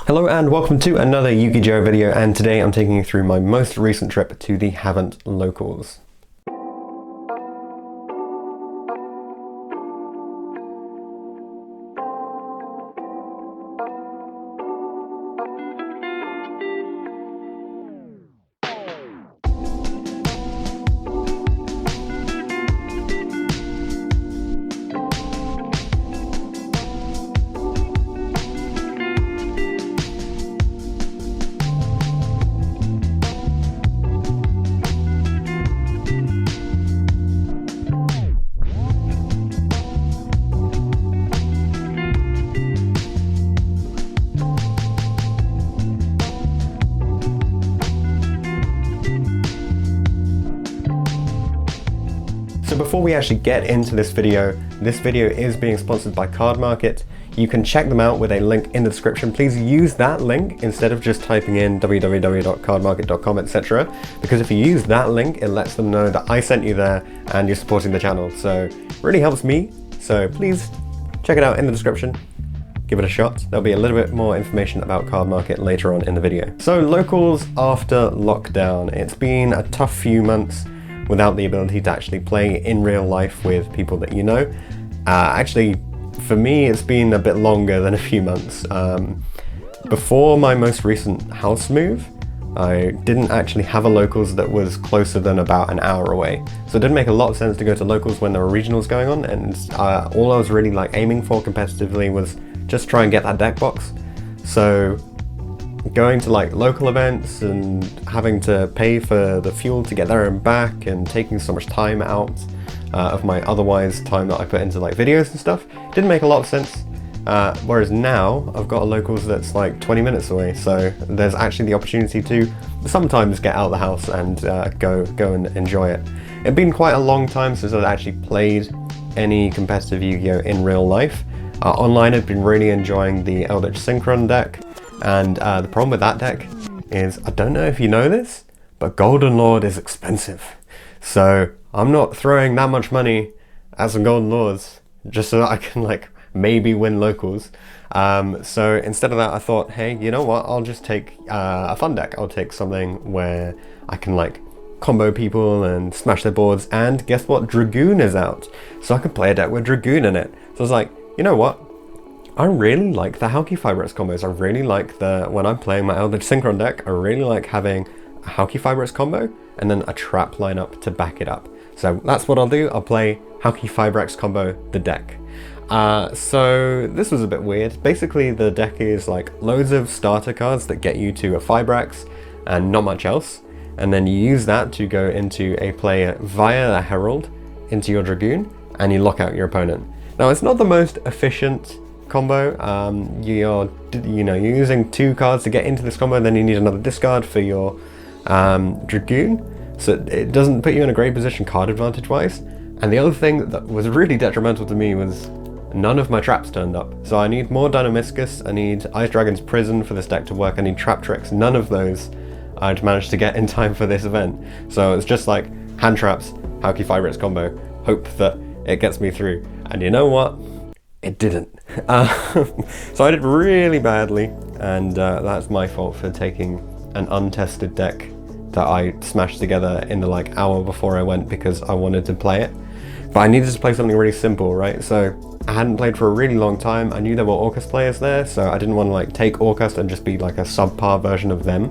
Hello and welcome to another YuGiOh video, and today I'm taking you through my most recent trip to the Havant locals. So before we actually get into this video is being sponsored by Cardmarket. You can check them out with a link in the description. Please use that link instead of just typing in www.cardmarket.com, etc. Because if you use that link, it lets them know that I sent you there and you're supporting the channel. So it really helps me. So please check it out in the description. Give it a shot. There'll be a little bit more information about Cardmarket later on in the video. So locals after lockdown. It's been a tough few months without the ability to actually play in real life with people that you know. Actually, for me, it's been a bit longer than a few months. Before my most recent house move, I didn't actually have a locals that was closer than about an hour away. So it didn't make a lot of sense to go to locals when there were regionals going on, and all I was really aiming for competitively was just try and get that deck box. So going to local events and having to pay for the fuel to get there and back and taking so much time out of my otherwise time that I put into videos and stuff didn't make a lot of sense. Whereas now I've got a locals that's 20 minutes away, so there's actually the opportunity to sometimes get out of the house and go and enjoy it. It'd been quite a long time since I'd actually played any competitive Yu-Gi-Oh in real life. Online I've been really enjoying the Eldritch Synchron deck. And the problem with that deck is, I don't know if you know this, but Golden Lord is expensive. So I'm not throwing that much money at some Golden Lords just so that I can maybe win locals. So instead of that, I thought, hey, you know what? I'll just take a fun deck. I'll take something where I can combo people and smash their boards. And guess what? Dragoon is out. So I could play a deck with Dragoon in it. So I was like, you know what? I really like the Hauki Fibrax combos. I really like when I'm playing my Eldritch Synchron deck, I really like having a Hauki Fibrax combo and then a trap lineup to back it up. So that's what I'll do. I'll play Hauki Fibrax combo the deck. So this was a bit weird. Basically the deck is loads of starter cards that get you to a Fibrax and not much else. And then you use that to go into a play via a Herald into your Dragoon and you lock out your opponent. Now it's not the most efficient combo. You're using 2 cards to get into this combo, then you need another discard for your Dragoon, so it doesn't put you in a great position card advantage wise. And the other thing that was really detrimental to me was none of my traps turned up. So I need more Dynamiscus, I need Ice Dragon's Prison for this deck to work, I need Trap Tricks. None of those I'd managed to get in time for this event. So it's just hand traps, Hauki Fibrax combo, hope that it gets me through. And you know what? It didn't. So I did really badly, and that's my fault for taking an untested deck that I smashed together in the hour before I went because I wanted to play it. But I needed to play something really simple, right? So I hadn't played for a really long time. I knew there were Orcust players there, so I didn't want to take Orcust and just be a subpar version of them.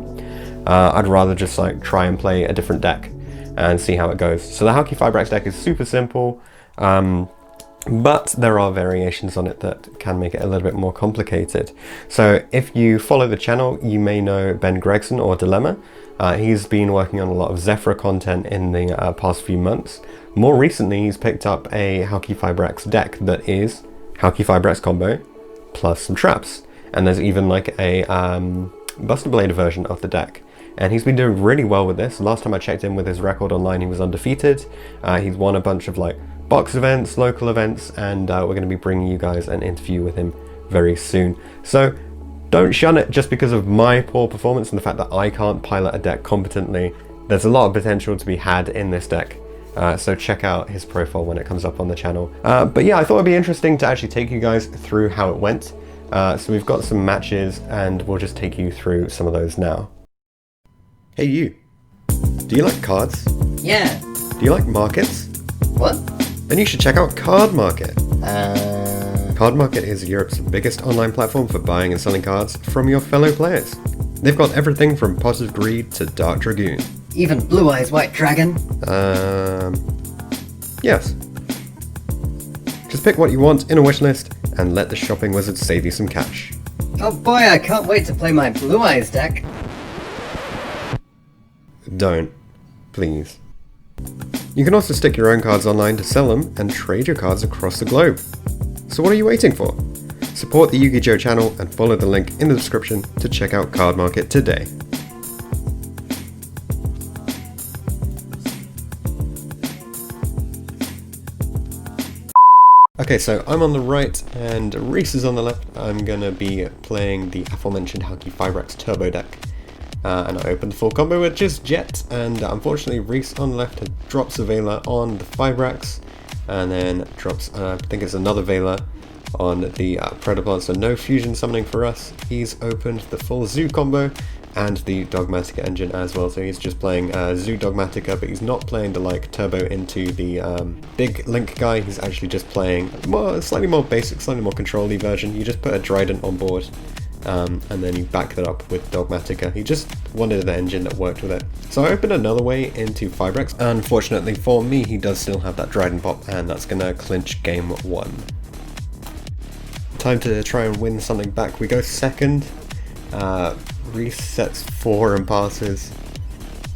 I'd rather just try and play a different deck and see how it goes. So the Hauki Fibrax deck is super simple. But there are variations on it that can make it a little bit more complicated. So if you follow the channel, you may know Ben Gregson or Dilemma. He's been working on a lot of Zephyr content in the past few months. More recently, he's picked up a Hauki Fibrax deck that is Hauki Fibrax combo plus some traps. And there's even a Buster Blade version of the deck. And he's been doing really well with this. Last time I checked in with his record online, he was undefeated. He's won a bunch of box events, local events, and we're going to be bringing you guys an interview with him very soon. So don't shun it just because of my poor performance and the fact that I can't pilot a deck competently. There's a lot of potential to be had in this deck. So check out his profile when it comes up on the channel. But yeah, I thought it'd be interesting to actually take you guys through how it went. So we've got some matches and we'll just take you through some of those now. Hey you, do you like cards? Yeah. Do you like markets? What? Then you should check out Cardmarket. Cardmarket is Europe's biggest online platform for buying and selling cards from your fellow players. They've got everything from Pot of Greed to Dark Dragoon. Even Blue Eyes White Dragon? Yes. Just pick what you want in a wishlist and let the shopping wizard save you some cash. Oh boy, I can't wait to play my Blue Eyes deck. Don't. Please. You can also stick your own cards online to sell them and trade your cards across the globe. So what are you waiting for? Support the YuGiOh channel and follow the link in the description to check out Cardmarket today. Okay, so I'm on the right and Reese is on the left. I'm going to be playing the aforementioned Halki 5-Rex Turbo deck. And I opened the full combo with just Jet, and unfortunately Reese on the left drops a Veiler on the 5-Rex, and then drops, I think it's another Veiler on the Predaplant, so no fusion summoning for us. He's opened the full Zoo combo and the Dogmatica engine as well, so he's just playing Zoo Dogmatica, but he's not playing the like turbo into the big Link guy. He's actually just playing slightly more basic, slightly more control-y version. You just put a Trident on board, and then you back that up with Dogmatica. He just wanted an engine that worked with it. So I opened another way into 5-Rex. Unfortunately for me, he does still have that Trident pop, and that's going to clinch game 1. Time to try and win something back. We go second. Reese sets 4 and passes.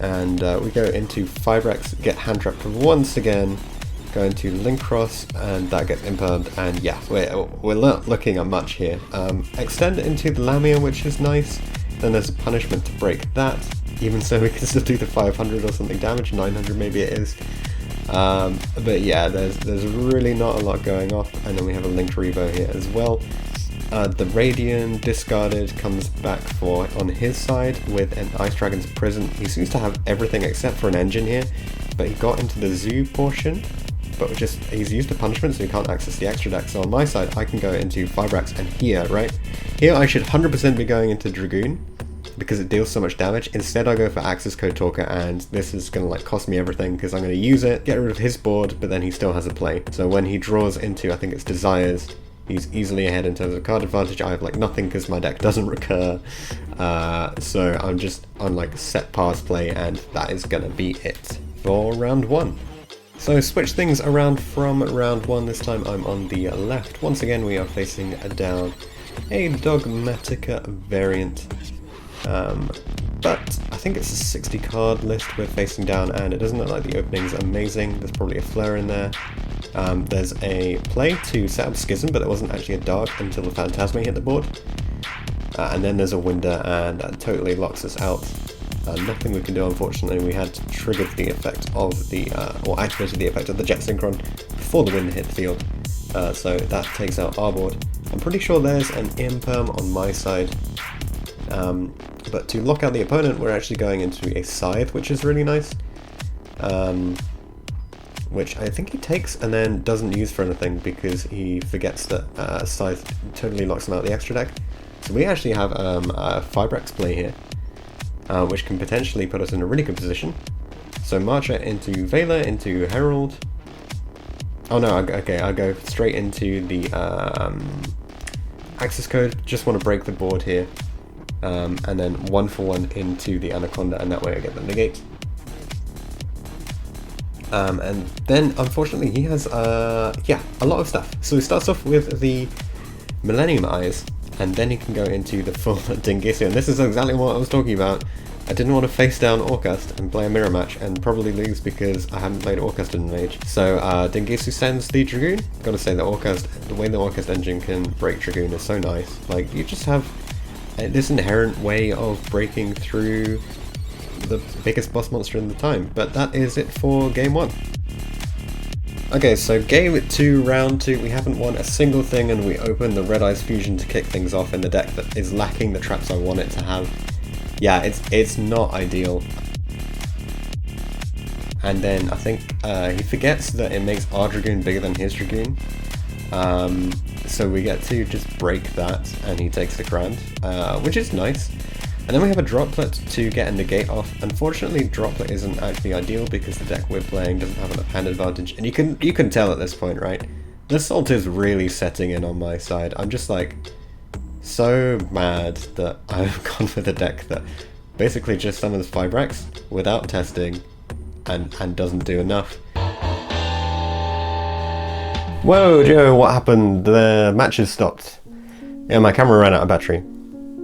And we go into 5-Rex, get hand trapped once again. Go into Link Cross, and that gets impermed, and yeah, we're not looking at much here. Extend into the Lamia, which is nice. Then there's a punishment to break that. Even so, we can still do the 500 or something damage, 900 maybe it is. But yeah, there's really not a lot going off, and then we have a Linked Revo here as well. The Radiant discarded comes back for on his side with an Ice Dragon's Prison. He seems to have everything except for an engine here, but he got into the Zoo portion. But he's used a punishment, so he can't access the extra deck. So on my side, I can go into 5-Rex, and here, right? Here I should 100% be going into Dragoon, because it deals so much damage. Instead I go for Access Code Talker, and this is going to like cost me everything, because I'm going to use it, get rid of his board, but then he still has a play. So when he draws into, I think it's Desires, he's easily ahead in terms of card advantage. I have like nothing, because my deck doesn't recur. So I'm just on like set pass play, and that is going to be it for round 1. So switch things around from round 1, this time I'm on the left. Once again we are facing down a Dogmatica variant, but I think it's a 60 card list we're facing down, and it doesn't look like the opening's amazing. There's probably a flare in there. There's a play to set up Schism, but there wasn't actually a Dark until the Phantasma hit the board. And then there's a Winder, and that totally locks us out. Nothing we can do, unfortunately. We had triggered the effect of the, or activated the effect of the Jet Synchron before the Wind hit the field, so that takes out our board. I'm pretty sure there's an Imperm on my side, but to lock out the opponent we're actually going into a Scythe, which is really nice, which I think he takes and then doesn't use for anything because he forgets that Scythe totally locks him out of the extra deck. So we actually have a 5-Rex play here, which can potentially put us in a really good position. So Marcher into Veiler, into Herald. Oh no, okay, I'll go straight into the Access Code. Just want to break the board here. And then 1-for-1 into the Anaconda, and that way I get the negate. And then, unfortunately, he has, yeah, a lot of stuff. So he starts off with the Millennium Eyes, and then he can go into the full Dingisio, and this is exactly what I was talking about. I didn't want to face down Orcust and play a mirror match and probably lose because I haven't played Orcust in an age. So Dingisio sends the Dragoon. Gotta say that Orcust, the way the Orcust engine can break Dragoon is so nice. Like, you just have this inherent way of breaking through the biggest boss monster in the time. But that is it for game 1. Okay, so game 2, round 2, we haven't won a single thing, and we open the Red Eyes Fusion to kick things off in the deck that is lacking the traps I want it to have. Yeah, it's not ideal. And then I think he forgets that it makes our Dragoon bigger than his Dragoon. So we get to just break that, and he takes the grand, which is nice. And then we have a droplet to get a negate off. Unfortunately, droplet isn't actually ideal because the deck we're playing doesn't have enough hand advantage, and you can tell at this point, right? The salt is really setting in on my side. I'm just like so mad that I've gone with a deck that basically just summons 5-Rex without testing and doesn't do enough. Whoa, Joe, what happened? The matches stopped. Yeah, my camera ran out of battery.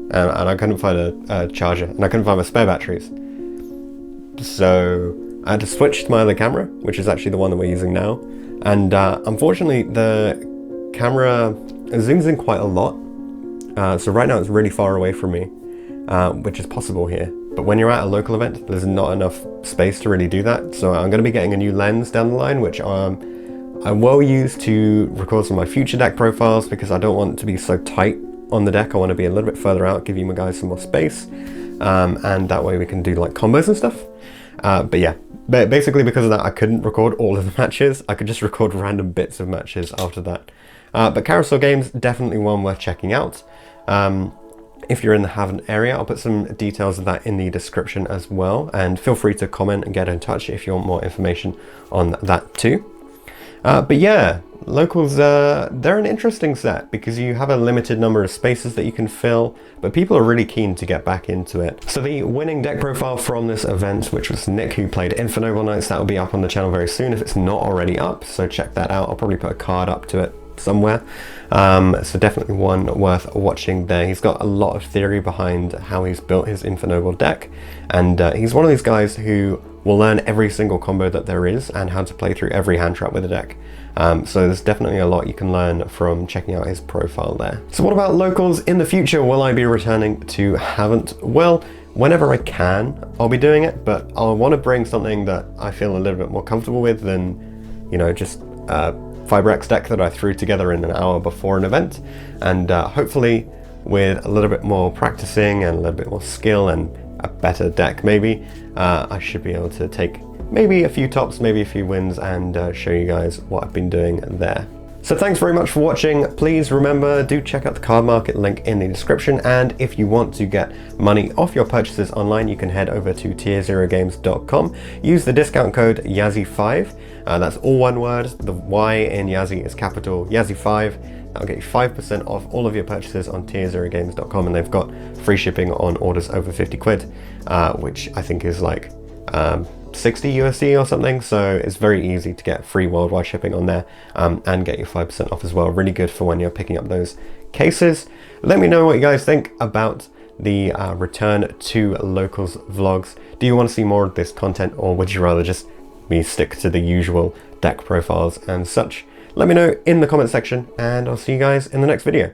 And I couldn't find a charger, and I couldn't find my spare batteries. So I had to switch to my other camera, which is actually the one that we're using now. And unfortunately, the camera zooms in quite a lot. So right now it's really far away from me, which is possible here. But when you're at a local event, there's not enough space to really do that. So I'm going to be getting a new lens down the line, which I will use to record some of my future deck profiles, because I don't want it to be so tight on the deck. I want to be a little bit further out, give you guys some more space, and that way we can do like combos and stuff. But yeah, basically because of that, I couldn't record all of the matches. I could just record random bits of matches after that. But Carousel Games, definitely one worth checking out. If you're in the Havant area, I'll put some details of that in the description as well, and feel free to comment and get in touch if you want more information on that too. But yeah, locals, they're an interesting set because you have a limited number of spaces that you can fill, but people are really keen to get back into it. So the winning deck profile from this event, which was Nick, who played Infernoble Knights, that will be up on the channel very soon if it's not already up, so check that out. I'll probably put a card up to it somewhere. So definitely one worth watching there. He's got a lot of theory behind how he's built his Infernoble deck, and he's one of these guys who will learn every single combo that there is and how to play through every hand trap with a deck. So there's definitely a lot you can learn from checking out his profile there. So what about locals in the future? Will I be returning to Havant? Well, whenever I can, I'll be doing it, but I want to bring something that I feel a little bit more comfortable with than, you know, just 5-Rex deck that I threw together in an hour before an event. And hopefully with a little bit more practicing and a little bit more skill and a better deck maybe, I should be able to take maybe a few tops, maybe a few wins, and show you guys what I've been doing there. So thanks very much for watching. Please remember, do check out the Cardmarket link in the description, and if you want to get money off your purchases online, you can head over to tier0games.com. Use the discount code Yazzie5. That's all one word. The Y in Yazzie is capital Yazzie5. That'll get you 5% off all of your purchases on tier0games.com, and they've got free shipping on orders over 50 quid, which I think is like 60 USD or something, so it's very easy to get free worldwide shipping on there, and get your 5% off as well. Really good for when you're picking up those cases. Let me know what you guys think about the return to locals vlogs. Do you want to see more of this content, or would you rather just me stick to the usual deck profiles and such? Let me know in the comment section, and I'll see you guys in the next video.